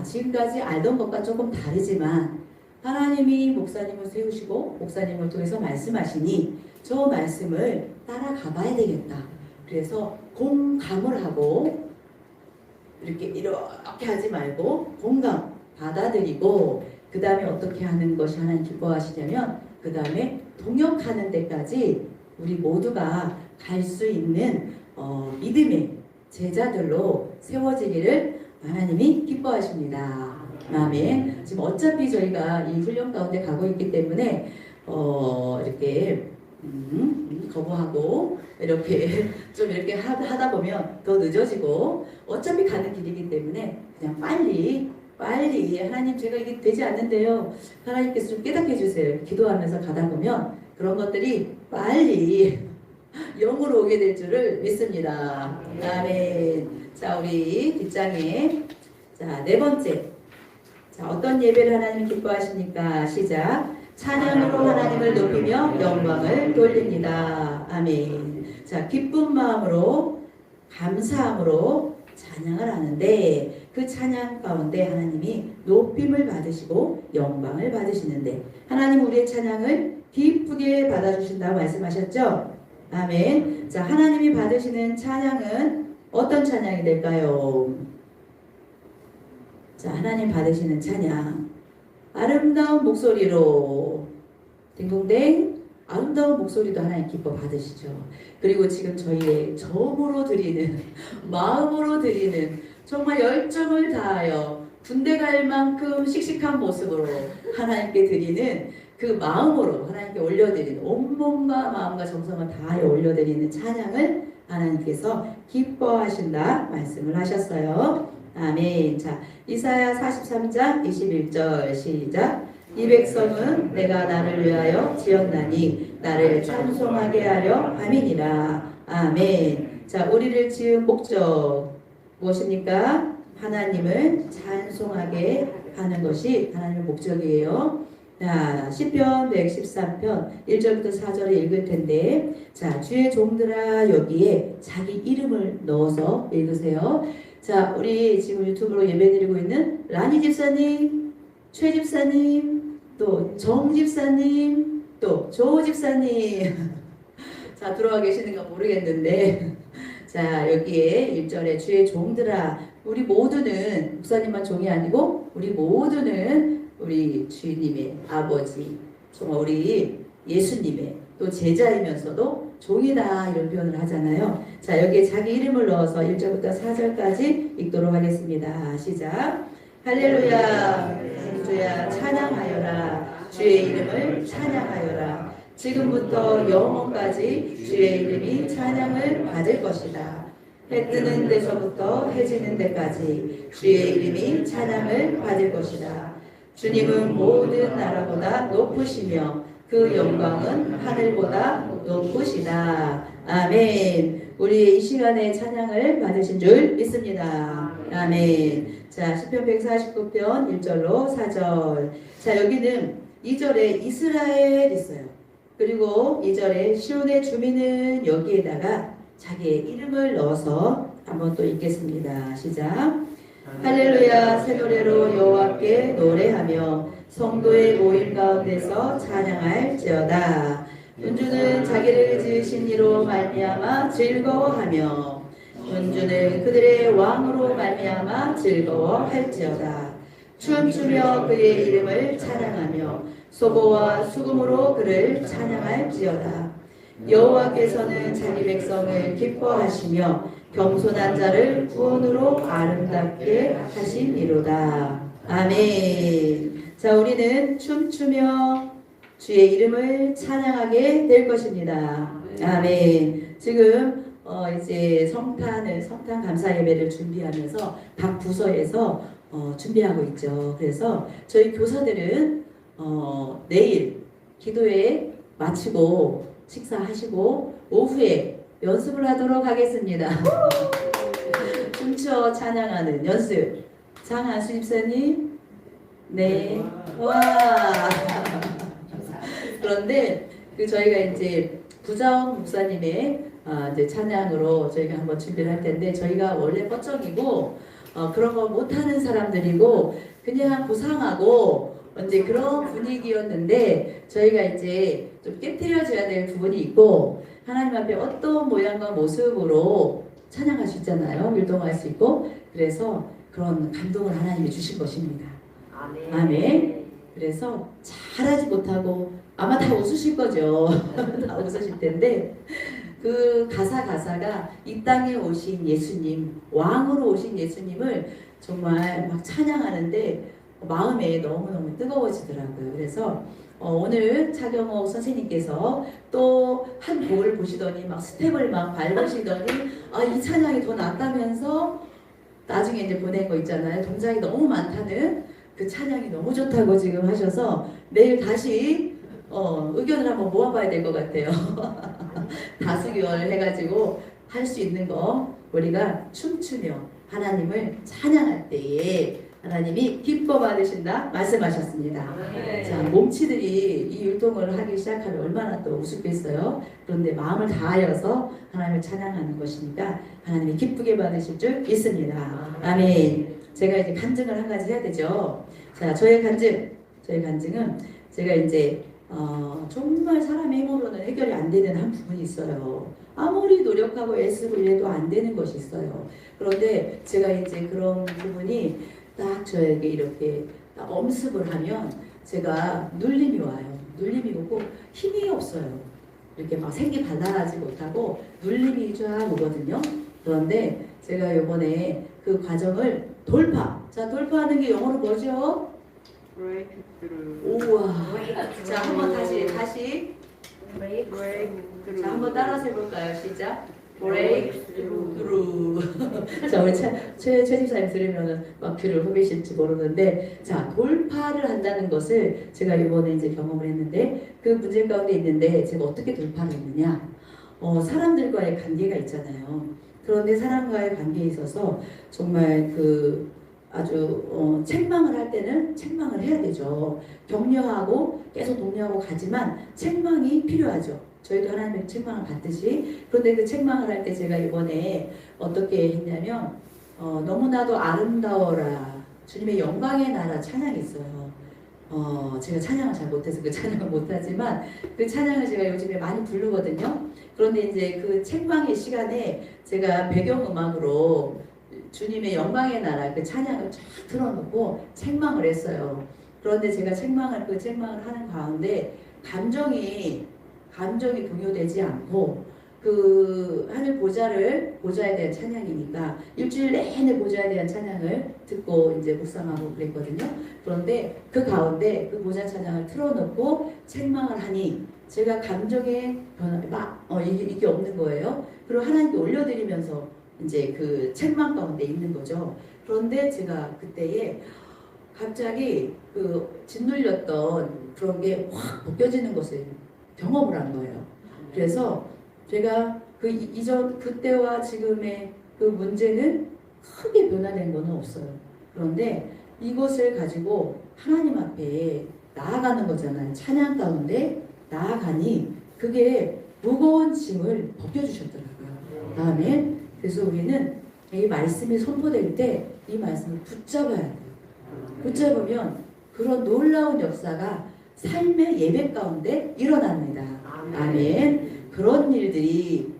지금까지 알던 것과 조금 다르지만 하나님이 목사님을 세우시고 목사님을 통해서 말씀하시니 저 말씀을 따라가 봐야 되겠다. 그래서 공감을 하고 이렇게 하지 말고 공감 받아들이고 그 다음에 어떻게 하는 것이 하나님 기뻐하시냐면 그 다음에 동역하는 데까지 우리 모두가 갈 수 있는 믿음의 제자들로 세워지기를 하나님이 기뻐하십니다. 아멘. 지금 어차피 저희가 이 훈련 가운데 가고 있기 때문에 이렇게 거부하고 이렇게 좀 이렇게 하다 보면 더 늦어지고 어차피 가는 길이기 때문에 그냥 빨리 하나님 제가 이게 되지 않는데요. 하나님께서 좀 깨닫게 해주세요. 기도하면서 가다 보면 그런 것들이 빨리 영으로 오게 될 줄을 믿습니다. 아멘. 자, 우리 뒷장에 자, 네 번째. 자, 어떤 예배를 하나님 기뻐하십니까? 시작. 찬양으로 하나님을 높이며 영광을 돌립니다. 아멘. 자, 기쁜 마음으로 감사함으로 찬양을 하는데 그 찬양 가운데 하나님이 높임을 받으시고 영광을 받으시는데 하나님 우리의 찬양을 기쁘게 받아주신다고 말씀하셨죠? 아멘. 자, 하나님이 받으시는 찬양은 어떤 찬양이 될까요? 자, 하나님 받으시는 찬양 아름다운 목소리로 딩동댕 아름다운 목소리도 하나님 기뻐 받으시죠. 그리고 지금 저희의 정으로 드리는 마음으로 드리는 정말 열정을 다하여 군대 갈 만큼 씩씩한 모습으로 하나님께 드리는 그 마음으로 하나님께 올려드리는 온몸과 마음과 정성을 다하여 올려드리는 찬양을 하나님께서 기뻐하신다 말씀을 하셨어요. 아멘. 자, 이사야 43장 21절 시작. 이 백성은 내가 나를 위하여 지었나니 나를 찬송하게 하려 함이니라. 아멘. 자, 우리를 지은 목적 무엇입니까? 하나님을 찬송하게 하는 것이 하나님의 목적이에요. 자, 시편 113편 1절부터 4절을 읽을 텐데 자, 주의 종들아 여기에 자기 이름을 넣어서 읽으세요. 자, 우리 지금 유튜브로 예배드리고 있는 라니 집사님, 최 집사님, 또 정 집사님, 또 조 집사님 자, 들어와 계시는가 모르겠는데 자, 여기에 1절에 주의 종들아 우리 모두는 목사님만 종이 아니고 우리 모두는 우리 주님의 아버지 정말 우리 예수님의 또 제자이면서도 종이다 이런 표현을 하잖아요. 자, 여기에 자기 이름을 넣어서 1절부터 4절까지 읽도록 하겠습니다. 시작. 할렐루야 주야 찬양하여라 주의 이름을 찬양하여라 지금부터 영원까지 주의 이름이 찬양을 받을 것이다. 해 뜨는 데서부터 해 지는 데까지 주의 이름이 찬양을 받을 것이다. 주님은 모든 나라보다 높으시며 그 영광은 하늘보다 높으시다. 아멘. 우리 이 시간에 찬양을 받으신 줄 믿습니다. 아멘. 자, 시편 149편 1절로 4절. 자, 여기는 2절에 이스라엘 있어요. 그리고 2절에 시온의 주민은 여기에다가 자기의 이름을 넣어서 한번 또 읽겠습니다. 시작. 할렐루야 새 노래로 여호와께 노래하며 성도의 모임 가운데서 찬양할지어다. 은주는 자기를 지으신 이로 말미암아 즐거워하며 은주는 그들의 왕으로 말미암아 즐거워할지어다. 춤추며 그의 이름을 찬양하며 소고와 수금으로 그를 찬양할지어다. 여호와께서는 자기 백성을 기뻐하시며 겸손한 자를 구원으로 아름답게 하시니로다. 아멘. 자, 우리는 춤추며 주의 이름을 찬양하게 될 것입니다. 아멘. 지금 이제 성탄 감사 예배를 준비하면서 각 부서에서 준비하고 있죠. 그래서 저희 교사들은 내일 기도회 마치고 식사하시고 오후에 연습을 하도록 하겠습니다. 춤춰 찬양하는 연습. 장한수 집사님, 네, 와. 그런데 저희가 이제 부정 목사님의 이제 찬양으로 저희가 한번 준비를 할 텐데 저희가 원래 뻗정이고 그런 거 못하는 사람들이고 그냥 고상하고 이제 그런 분위기였는데 저희가 이제 좀 깨트려져야 될 부분이 있고 하나님 앞에 어떤 모양과 모습으로 찬양할 수 있잖아요. 율동할 수 있고 그래서 그런 감동을 하나님이 주신 것입니다. 아멘. 아멘. 그래서 잘하지 못하고 아마 다 웃으실 거죠. 다 웃으실 텐데 그 가사가 이 땅에 오신 예수님 왕으로 오신 예수님을 정말 막 찬양하는데 마음에 너무너무 뜨거워지더라고요. 그래서 오늘 차경옥 선생님께서 또 한 곡을 보시더니 막 스텝을 막 밟으시더니 이 찬양이 더 낫다면서 나중에 이제 보낸 거 있잖아요. 동작이 너무 많다는 그 찬양이 너무 좋다고 지금 하셔서 내일 다시 의견을 한번 모아봐야 될 것 같아요. 다수결 해가지고 할 수 있는 거 우리가 춤추며 하나님을 찬양할 때에 하나님이 기뻐 받으신다 말씀하셨습니다. 네. 자, 몸치들이 이 율동을 하기 시작하면 얼마나 또 우습겠어요. 그런데 마음을 다하여서 하나님을 찬양하는 것이니까 하나님이 기쁘게 받으실 줄 믿습니다. 아멘. 제가 이제 간증을 한 가지 해야 되죠. 자, 저의 간증은 제가 이제 정말 사람의 힘으로는 해결이 안 되는 한 부분이 있어요. 아무리 노력하고 애쓰고 이래도 안 되는 것이 있어요. 그런데 제가 이제 그런 부분이 딱 저에게 이렇게 딱 엄습을 하면 제가 눌림이 와요. 눌림이 오고 힘이 없어요. 이렇게 막 생기 발랄하지 못하고 눌림이 쫙 오거든요. 그런데 제가 이번에 그 과정을 돌파하는 게 영어로 뭐죠? 우와. 자, 한번 다시. 자, 한번 따라서 해볼까요? 시작. breakthrough. 자, 우리 최 집사님 들으면은 막 귀를 후비실지 모르는데, 자, 돌파를 한다는 것을 제가 이번에 이제 경험을 했는데, 그 문제 가운데 있는데 제가 어떻게 돌파를 했느냐? 사람들과의 관계가 있잖아요. 그런데 사람과의 관계에 있어서 정말 아주 책망을 할 때는 책망을 해야 되죠. 격려하고 계속 독려하고 가지만 책망이 필요하죠. 저희도 하나님의 책망을 받듯이. 그런데 그 책망을 할 때 제가 이번에 어떻게 했냐면 너무나도 아름다워라 주님의 영광의 나라 찬양이 있어요. 제가 찬양을 잘 못해서 그 찬양을 못하지만 그 찬양을 제가 요즘에 많이 부르거든요. 그런데 이제 그 책망의 시간에 제가 배경음악으로 주님의 영광의 나라 그 찬양을 쫙 틀어놓고 책망을 했어요. 그런데 제가 책망을 하는 가운데 감정이 동요되지 않고 그 하늘 보좌에 대한 찬양이니까 일주일 내내 보좌에 대한 찬양을 듣고 이제 묵상하고 그랬거든요. 그런데 그 가운데 그 보좌 찬양을 틀어놓고 책망을 하니 제가 감정의 변화 이게 없는 거예요. 그리고 하나님께 올려드리면서 이제 그 책망 가운데 있는 거죠. 그런데 제가 그때에 갑자기 그 짓눌렸던 그런 게 확 벗겨지는 것을 경험을 한 거예요. 그래서 제가 그때와 지금의 그 문제는 크게 변화된 건 없어요. 그런데 이것을 가지고 하나님 앞에 나아가는 거잖아요. 찬양 가운데 나아가니 그게 무거운 짐을 벗겨주셨더라고요. 다음에 그래서 우리는 이 말씀이 선포될 때 이 말씀을 붙잡아야 돼요. 붙잡으면 그런 놀라운 역사가 삶의 예배 가운데 일어납니다. 아멘. 그런 일들이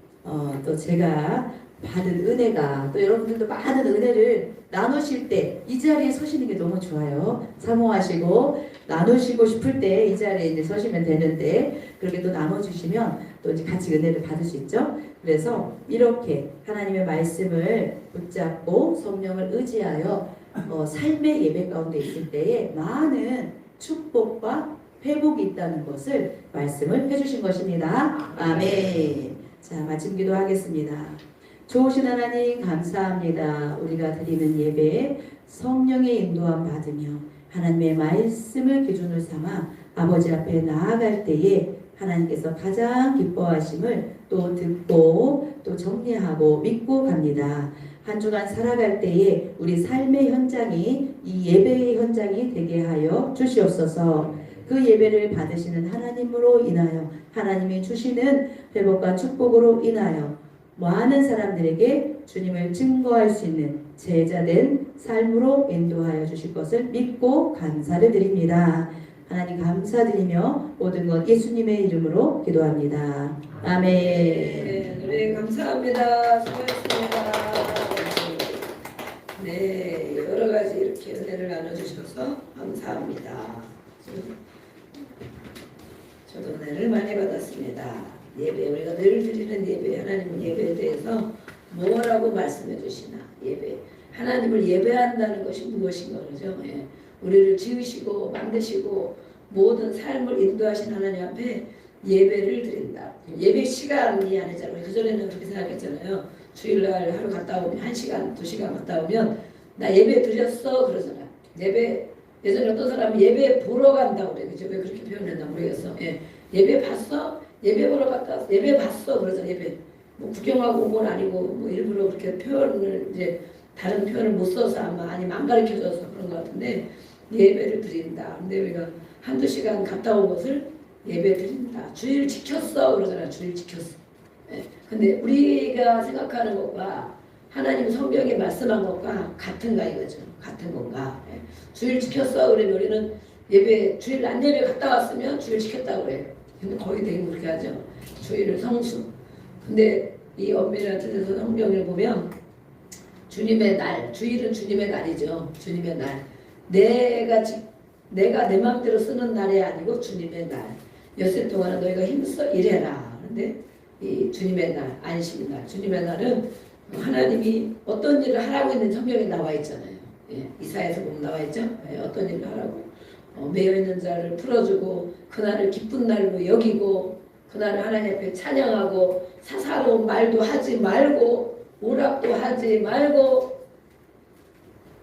또 제가 받은 은혜가 또 여러분들도 많은 은혜를 나누실 때 이 자리에 서시는 게 너무 좋아요. 사모하시고 나누시고 싶을 때 이 자리에 이제 서시면 되는데 그렇게 또 나눠주시면 또 이제 같이 은혜를 받을 수 있죠. 그래서 이렇게 하나님의 말씀을 붙잡고 성령을 의지하여 삶의 예배 가운데 있을 때에 많은 축복과 회복이 있다는 것을 말씀을 해주신 것입니다. 아멘. 자, 마침 기도하겠습니다. 좋으신 하나님 감사합니다. 우리가 드리는 예배에 성령의 인도함 받으며 하나님의 말씀을 기준으로 삼아 아버지 앞에 나아갈 때에 하나님께서 가장 기뻐하심을 또 듣고 또 정리하고 믿고 갑니다. 한 주간 살아갈 때에 우리 삶의 현장이 이 예배의 현장이 되게 하여 주시옵소서. 그 예배를 받으시는 하나님으로 인하여 하나님이 주시는 회복과 축복으로 인하여 많은 사람들에게 주님을 증거할 수 있는 제자된 삶으로 인도하여 주실 것을 믿고 감사를 드립니다. 하나님 감사드리며 모든 것 예수님의 이름으로 기도합니다. 아멘. 네, 감사합니다. 수고했습니다. 네, 여러 가지 이렇게 은혜를 나눠주셔서 감사합니다. 저도 은혜를 많이 받았습니다. 예배, 우리가 늘 드리는 예배, 하나님 예배에 대해서 뭐라고 말씀해 주시나. 예배, 하나님을 예배한다는 것이 무엇인가 그러죠. 예. 우리를 지으시고 만드시고 모든 삶을 인도하신 하나님 앞에 예배를 드린다. 예배 시간이 아니잖아요. 우리 그전에는 그렇게 생각했잖아요. 주일날 하루 갔다 오면 1시간, 2시간 갔다 오면 나 예배 드렸어 그러잖아. 예배 예전에 어떤 사람은 예배 보러 간다고 그래. 그죠? 왜 그렇게 표현했나 모르겠어. 예. 예배 봤어? 예배 보러 갔다 왔어. 예배 봤어 그러잖아. 예배 뭐 구경하고 온 건 아니고 뭐 일부러 그렇게 표현을 이제 다른 표현을 못 써서 아마 아니면 안 가르쳐줘서 그런 것 같은데 예배를 드린다. 근데 우리가 한두 시간 갔다 온 것을 예배 드린다. 주일 지켰어 그러잖아. 주일 지켰어. 예. 근데 우리가 생각하는 것과 하나님 성경에 말씀한 것과 같은가 이거죠. 같은 건가. 예. 주일 지켰어 그러면 우리는 예배 주일 안 예배 갔다 왔으면 주일 지켰다고 그래요. 근데 거의 대부분 그렇게 하죠. 주일을 성수. 근데 이 엄밀한 뜻에서 성경을 보면 주님의 날, 주일은 주님의 날이죠. 주님의 날. 내가 내 마음대로 쓰는 날이 아니고 주님의 날. 엿새 동안은 너희가 힘써 일해라. 근데 이 주님의 날, 안식의 날. 주님의 날은 하나님이 어떤 일을 하라고 있는 성경에 나와 있잖아요. 예, 이사야에서 보면 나와 있죠. 예, 어떤 일을 하라고. 매여 있는 자를 풀어주고 그날을 기쁜 날로 여기고 그날을 하나님 앞에 찬양하고 사사로운 말도 하지 말고 오락도 하지 말고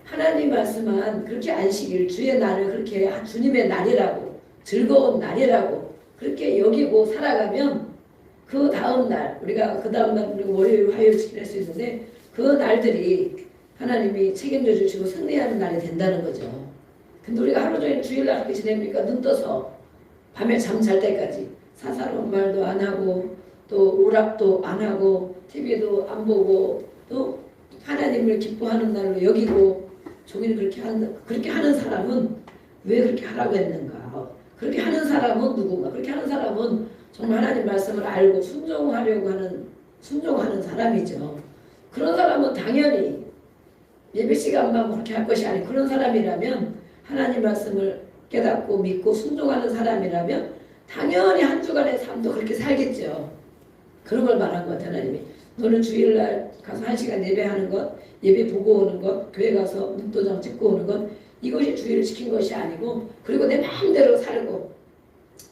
하나님 말씀한 그렇게 안식일 주의 날을 그렇게 주님의 날이라고 즐거운 날이라고 그렇게 여기고 살아가면 그 다음 날 우리가 그 다음 날 우리가 월요일 화요일 지낼 수 있는데 그 날들이 하나님이 책임져 주시고 승리하는 날이 된다는 거죠. 근데 우리가 하루 종일 주일날 그렇게 지냅니까? 눈 떠서 밤에 잠 잘 때까지 사사로운 말도 안 하고 또 오락도 안 하고 TV도 안 보고 또 하나님을 기뻐하는 날로 여기고 종일 그렇게 하는 사람은 왜 그렇게 하라고 했는가? 그렇게 하는 사람은 누군가? 그렇게 하는 사람은 정말 하나님 말씀을 알고 순종하는 사람이죠. 그런 사람은 당연히 예배 시간만 그렇게 할 것이 아니고 그런 사람이라면 하나님 말씀을 깨닫고 믿고 순종하는 사람이라면 당연히 한 주간의 삶도 그렇게 살겠죠. 그런 걸 말한 것 같아요. 하나님이. 너는 주일날 가서 1시간 예배하는 것, 예배 보고 오는 것, 교회 가서 문도장 찍고 오는 것 이것이 주일을 지킨 것이 아니고 그리고 내 마음대로 살고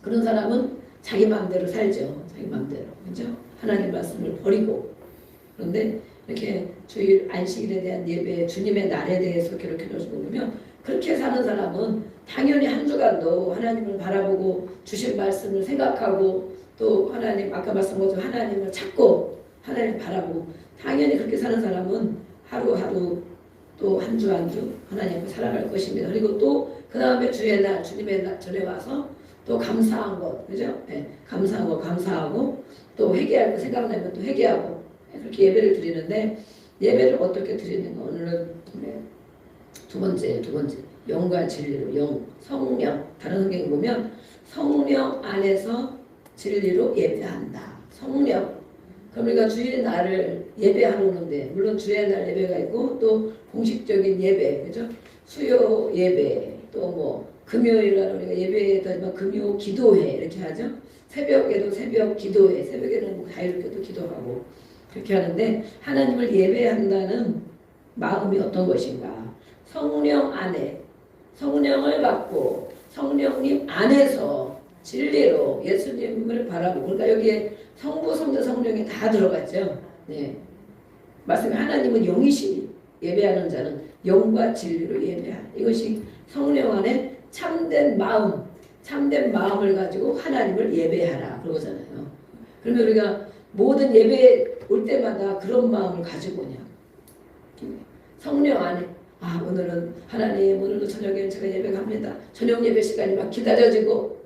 그런 사람은 자기 마음대로 살죠. 자기 마음대로. 그죠? 하나님 말씀을 버리고 그런데 이렇게 주일 안식일에 대한 예배, 주님의 날에 대해서 기록해 놓으시고 보면 그렇게 사는 사람은 당연히 한 주간도 하나님을 바라보고 주실 말씀을 생각하고 또 하나님 아까 말씀한 것처럼 하나님을 찾고 하나님을 바라보고 당연히 그렇게 사는 사람은 하루하루 또 한 주 한 주 하나님 앞에 살아갈 것입니다. 그리고 또 그 다음에 주의 날 주님의 날 전에 와서 또 감사한 것 그죠? 네, 감사한 것 감사하고 또 회개할 거 생각나면 또 회개하고 그렇게 예배를 드리는데 예배를 어떻게 드리는가 오늘은 두 번째 영과 진리로 성령 다른 성경에 보면 성령 안에서 진리로 예배한다. 성령 그럼 우리가 주일 날을 예배하러 오는데 물론 주일 날 예배가 있고 또 공식적인 예배 그죠? 수요 예배 또 뭐 금요일 날 우리가 예배에다 금요 기도회 이렇게 하죠. 새벽에도 새벽 기도회 새벽에는 뭐 자유롭게도 기도하고 그렇게 하는데 하나님을 예배한다는 마음이 어떤 것인가? 성령 안에 성령을 받고 성령님 안에서 진리로 예수님을 바라보고 그러니까 여기에 성부, 성자, 성령이 다 들어갔죠. 네. 말씀에 하나님은 영이시니 예배하는 자는 영과 진리로 예배하라. 이것이 성령 안에 참된 마음을 가지고 하나님을 예배하라 그러잖아요. 그러면 우리가 모든 예배 올 때마다 그런 마음을 가지고 오냐. 성령 안에 오늘은 하나님 오늘도 저녁에 제가 예배 갑니다. 저녁 예배 시간이 막 기다려지고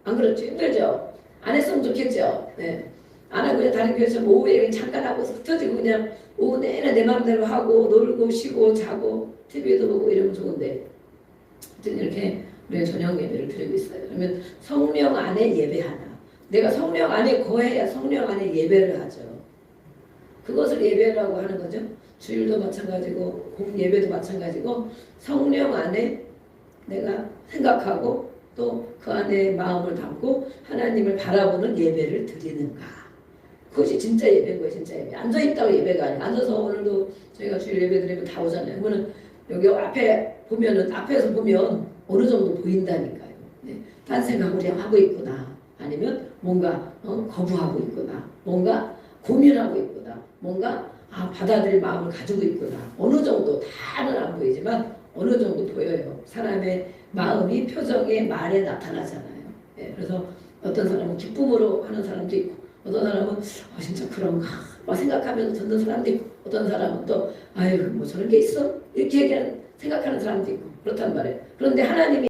안 그렇죠? 힘들죠? 안 했으면 좋겠죠? 네. 안 하고 그냥 다른 교회에서 오후에 그냥 잠깐 하고 흩어지고 그냥 오후 내내 내 마음대로 하고 놀고 쉬고 자고 TV도 보고 이러면 좋은데 이렇게 우리가 저녁 예배를 드리고 있어요. 그러면 성령 안에 예배하나 내가 성령 안에 거해야 성령 안에 예배를 하죠. 그것을 예배라고 하는 거죠. 주일도 마찬가지고 공 예배도 마찬가지고 성령 안에 내가 생각하고 또 그 안에 마음을 담고 하나님을 바라보는 예배를 드리는가. 그것이 진짜 예배인 거예요. 진짜 예배. 앉아있다고 예배가 아니에요. 앉아서 오늘도 저희가 주일 예배 드리면 다 오잖아요. 그러면 여기 앞에 보면은 앞에서 보면 어느 정도 보인다니까요. 네. 딴 생각을 하고 있구나. 아니면 뭔가 거부하고 있구나. 뭔가 고민하고 있구나. 뭔가 받아들일 마음을 가지고 있구나. 어느 정도 다는 안 보이지만 어느 정도 보여요. 사람의 마음이 표정에 말에 나타나잖아요. 네. 그래서 어떤 사람은 기쁨으로 하는 사람도 있고 어떤 사람은 진짜 그런가 막 생각하면서 듣는 사람도 있고 어떤 사람은 또 아유 뭐 저런 게 있어? 이렇게 생각하는 사람도 있고 그렇단 말이에요. 그런데 하나님이